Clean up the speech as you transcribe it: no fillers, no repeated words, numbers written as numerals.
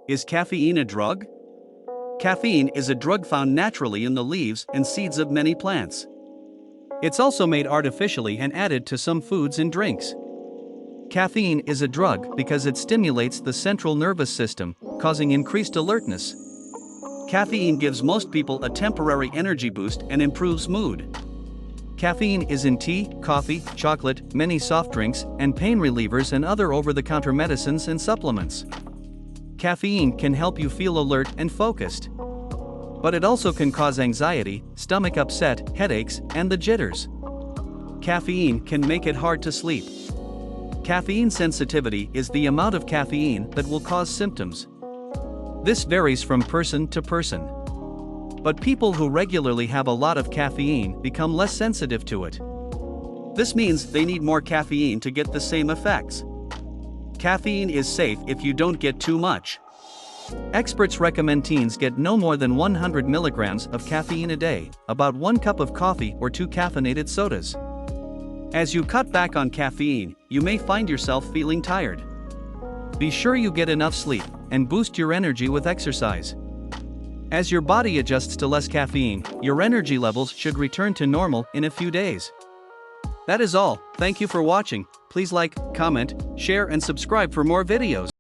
Is caffeine a drug? Caffeine is a drug found naturally in the leaves and seeds of many plants. It's also made artificially and added to some foods and drinks. Caffeine is a drug because it stimulates the central nervous system, causing increased alertness. Caffeine gives most people a temporary energy boost and improves mood. Caffeine is in tea, coffee, chocolate, many soft drinks, and pain relievers and other over-the-counter medicines and supplements. Caffeine can help you feel alert and focused. But it also can cause anxiety, stomach upset, headaches, and the jitters. Caffeine can make it hard to sleep. Caffeine sensitivity is the amount of caffeine that will cause symptoms. This varies from person to person. But people who regularly have a lot of caffeine become less sensitive to it. This means they need more caffeine to get the same effects. Caffeine is safe if you don't get too much. Experts recommend teens get no more than 100 milligrams of caffeine a day, about 1 cup of coffee or 2 caffeinated sodas. As you cut back on caffeine, you may find yourself feeling tired. Be sure you get enough sleep and boost your energy with exercise. As your body adjusts to less caffeine, your energy levels should return to normal in a few days. That is all. Thank you for watching. Please like, comment, share and subscribe for more videos.